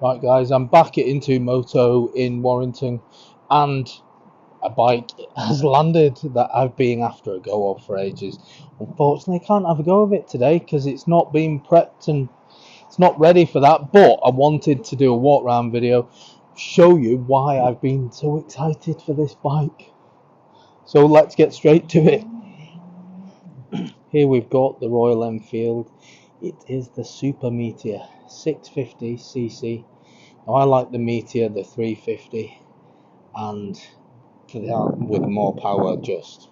Right guys, I'm back at Into Moto in Warrington and a bike has landed that I've been after a go of for ages. Unfortunately I can't have a go of it today because it's not been prepped and it's not ready for that, but I wanted to do a walk around video, show you why I've been so excited for this bike. So let's get straight to it. Here we've got the Royal Enfield. It is the Super Meteor 650cc. Now I like the Meteor, the 350, and that with more power, just,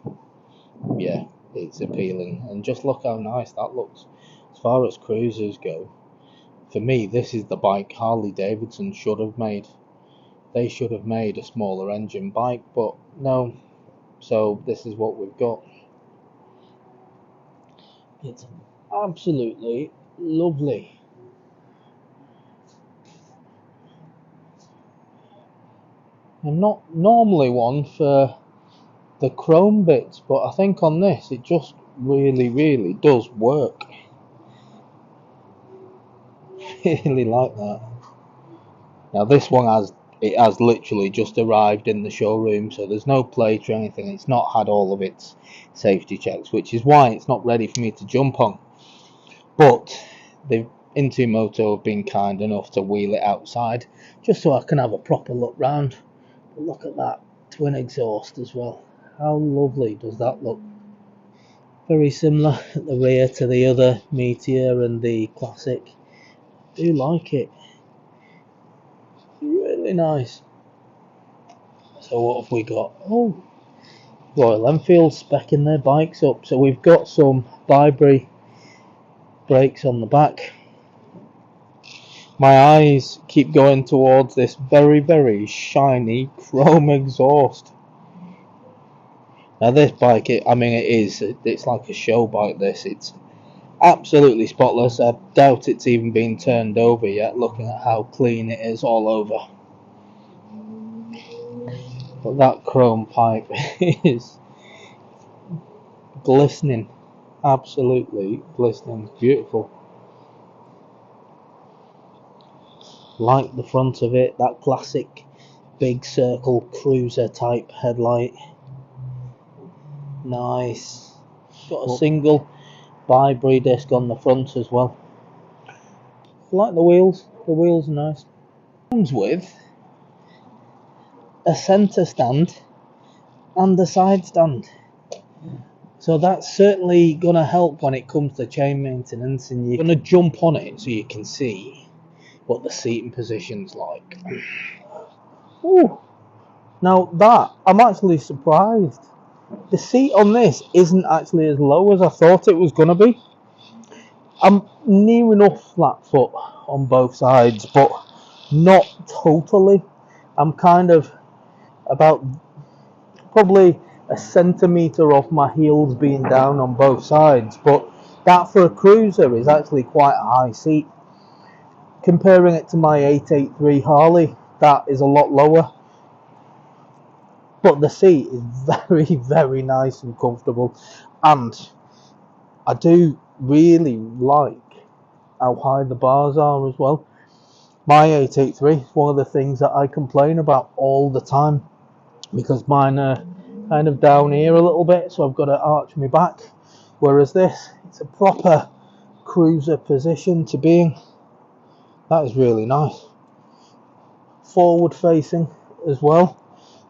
yeah, it's appealing. And just look how nice that looks. As far as cruisers go, for me, this is the bike Harley Davidson should have made. They should have made a smaller engine bike, but no. So this is what we've got. It's absolutely lovely. I'm not normally one for the chrome bits, but I think on this it just really does work. Really like that. Now this one has literally just arrived in the showroom, so there's no plate or anything. It's not had all of its safety checks, which is why it's not ready for me to jump on. But they've Into Moto have been kind enough to wheel it outside just so I can have a proper look round. But look at that twin exhaust as well. How lovely does that look? Very similar at the rear to the other Meteor and the Classic. I do like it. Really nice. So what have we got? Oh, Royal Enfield speccing their bikes up. So we've got some Library brakes on the back. My eyes keep going towards this very shiny chrome exhaust. Now this bike, it's like a show bike. It's absolutely spotless. I doubt it's even been turned over yet, looking at how clean it is all over. But that chrome pipe is glistening, absolutely glistening, beautiful. Like the front of it, that classic big circle cruiser type headlight. Nice. Got a single Library disc on the front as well. I like the wheels are nice. Comes with a centre stand and a side stand, so that's certainly going to help when it comes to chain maintenance, and you're going to jump on it so you can see what the seating position's like. Ooh. Now that, I'm actually surprised. The seat on this isn't actually as low as I thought it was going to be. I'm near enough flat foot on both sides, but not totally. I'm kind of about probably a centimetre off my heels being down on both sides, but that for a cruiser is actually quite a high seat. Comparing it to my 883 Harley, that is a lot lower, but the seat is very nice and comfortable, and I do really like how high the bars are as well. My 883 is one of the things that I complain about all the time, because mine are kind of down here a little bit, so I've got to arch my back, whereas this, it's a proper cruiser position to be in. That is really nice. Forward facing as well,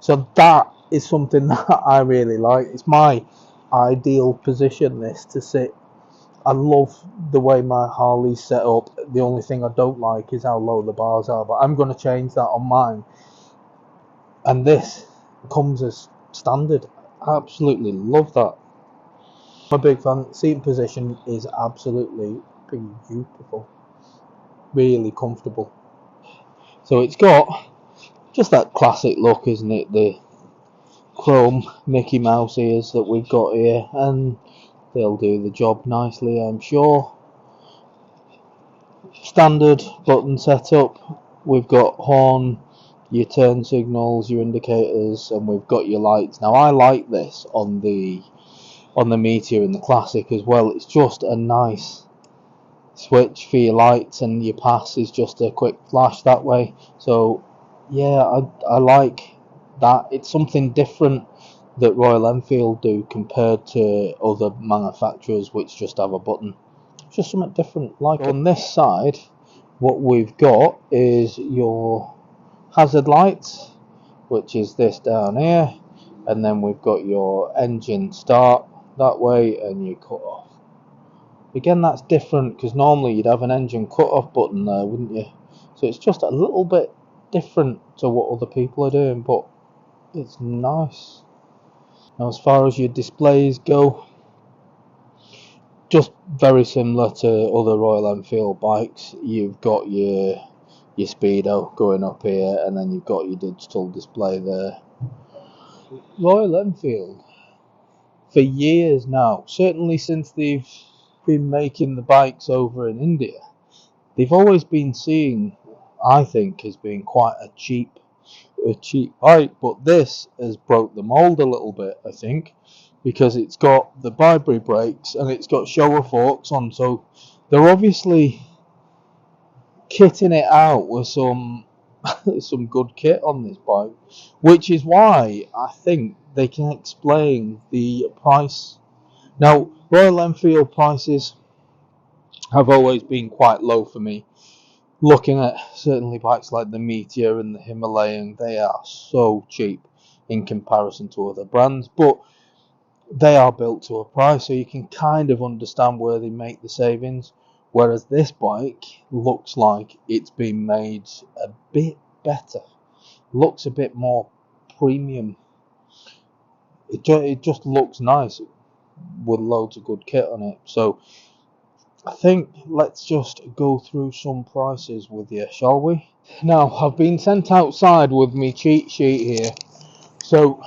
so that is something that I really like. It's my ideal position, this, to sit. I love the way my Harley's set up. The only thing I don't like is how low the bars are, but I'm going to change that on mine, and this comes as standard. I absolutely love that. I'm a big fan. Seating position is absolutely beautiful, really comfortable. So it's got just that classic look, isn't it? The chrome Mickey Mouse ears that we've got here, and they'll do the job nicely, I'm sure. Standard button setup. We've got horn, your turn signals, your indicators, and we've got your lights. Now I like this on the Meteor and the Classic as well. It's just a nice switch for your lights, and your pass is just a quick flash that way. So yeah, I like that. It's something different that Royal Enfield do compared to other manufacturers which just have a button. It's just something different. Like on this side, what we've got is your hazard lights, which is this down here, and then we've got your engine start that way and your cut off. Again, that's different because normally you'd have an engine cut off button there, wouldn't you? So it's just a little bit different to what other people are doing, but it's nice. Now, as far as your displays go, just very similar to other Royal Enfield bikes. You've got your speedo going up here, and then you've got your digital display there. Royal Enfield, for years now, certainly since they've been making the bikes over in India, they've always been seen, I think, as being quite a cheap bike, but this has broke the mold a little bit, I think, because it's got the Bibri brakes and it's got shower forks on, so they're obviously kitting it out with some some good kit on this bike, which is why I think they can explain the price. Now, Royal Enfield prices have always been quite low for me. Looking at certainly bikes like the Meteor and the Himalayan, they are so cheap in comparison to other brands, but they are built to a price, so you can kind of understand where they make the savings. Whereas this bike looks like it's been made a bit better, looks a bit more premium. It just looks nice with loads of good kit on it. So I think let's just go through some prices with you, shall we? Now, I've been sent outside with my cheat sheet here, so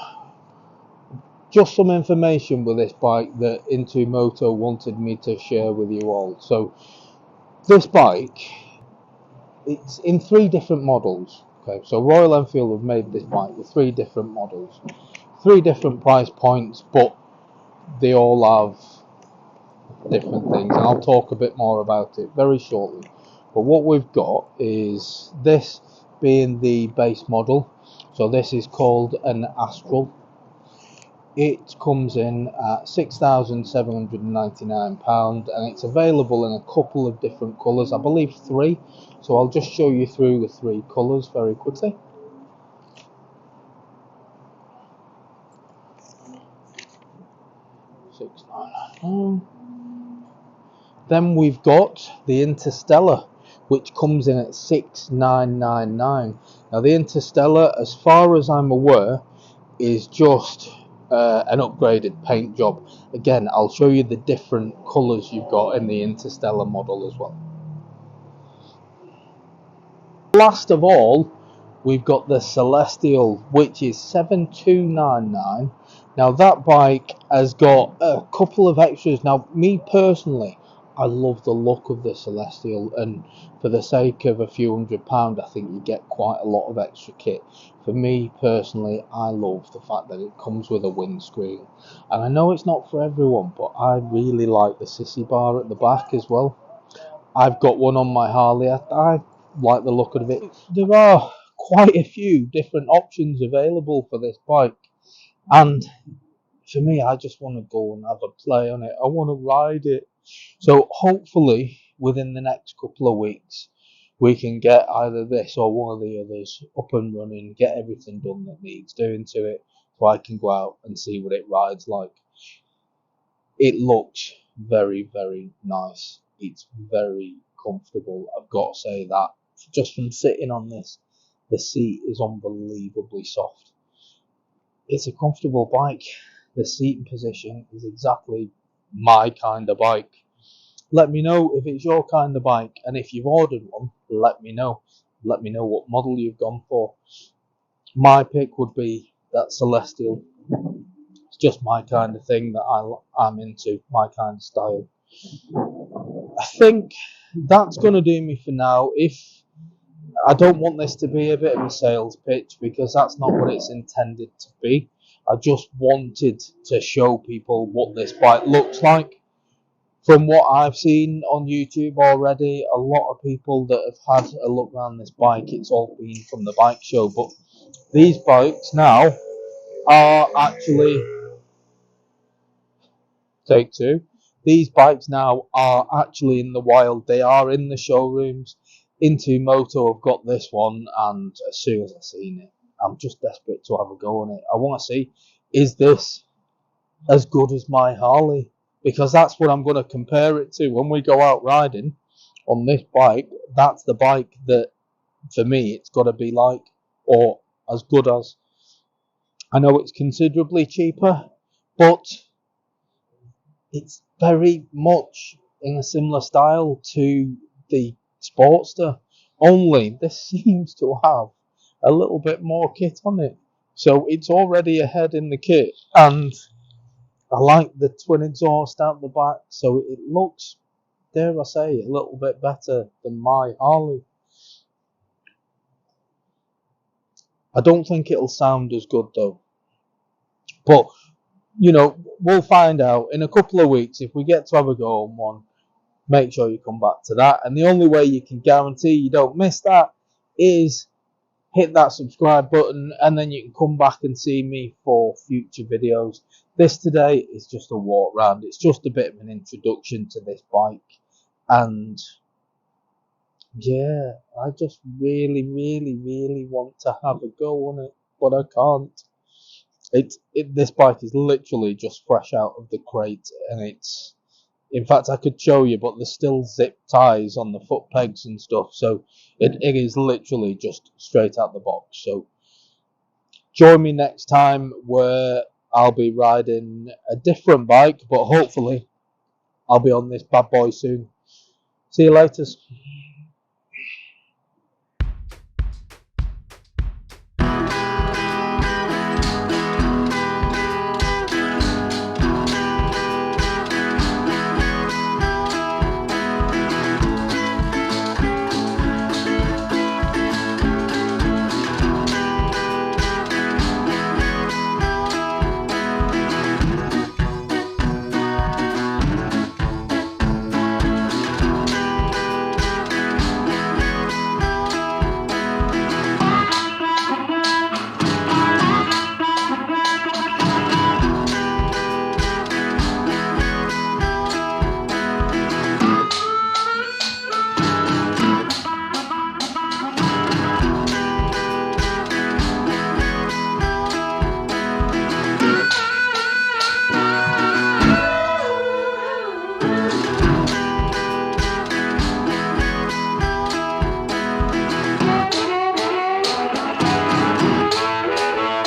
just some information with this bike that Into Moto wanted me to share with you all. So this bike, it's in 3 different models. Okay, so Royal Enfield have made this bike with 3 different models, 3 different price points, but they all have different things. I'll talk a bit more about it very shortly. But what we've got is this being the base model. So this is called an Astral. It comes in at £6,799 and it's available in a couple of different colours, I believe 3. So I'll just show you through the 3 colours very quickly. Then we've got the Interstellar, which comes in at 6,999. Now the Interstellar, as far as I'm aware, is just an upgraded paint job. Again, I'll show you the different colours you've got in the Interstellar model as well. Last of all, we've got the Celestial, which is 7,299. Now that bike has got a couple of extras. Now, me personally, I love the look of the Celestial, and for the sake of a few £100, I think you get quite a lot of extra kit. For me personally, I love the fact that it comes with a windscreen, and I know it's not for everyone, but I really like the sissy bar at the back as well. I've got one on my Harley. I like the look of it. There are quite a few different options available for this bike, and for me, I just want to go and have a play on it. I want to ride it. So hopefully within the next couple of weeks we can get either this or one of the others up and running, get everything done that needs doing to it, so I can go out and see what it rides like. It looks very, very nice. It's very comfortable, I've got to say that. Just from sitting on this, the seat is unbelievably soft. It's a comfortable bike. The seating position is exactly my kind of bike. Let me know if it's your kind of bike, and if you've ordered one, let me know. Let me know what model you've gone for. My pick would be that Celestial. It's just my kind of thing that I'm into, my kind of style. I think that's going to do me for now. If I don't want this to be a bit of a sales pitch, because that's not what it's intended to be. I just wanted to show people what this bike looks like From what I've seen on YouTube already, a lot of people that have had a look around this bike, it's all been from the bike show. But these bikes now are actually, take two, these bikes now are actually in the wild. They are in the showrooms. Into Moto have got this one, and as soon as I've seen it, I'm just desperate to have a go on it. I want to see, is this as good as my Harley? Because that's what I'm going to compare it to when we go out riding on this bike. That's the bike that, for me, it's got to be like, or as good as. I know it's considerably cheaper, but it's very much in a similar style to the Sportster. Only this seems to have a little bit more kit on it. So it's already ahead in the kit, and I like the twin exhaust out the back, so it looks, dare I say, a little bit better than my Harley. I don't think it'll sound as good though. But, you know, we'll find out in a couple of weeks. If we get to have a go on one, make sure you come back to that. And the only way you can guarantee you don't miss that is hit that subscribe button, and then you can come back and see me for future videos. This today is just a walk round. It's just a bit of an introduction to this bike, and yeah, I just really want to have a go on it, but I can't. This bike is literally just fresh out of the crate, and it's, in fact, I could show you, but there's still zip ties on the foot pegs and stuff, so it is literally just straight out the box. So join me next time where I'll be riding a different bike, but hopefully I'll be on this bad boy soon. See you later.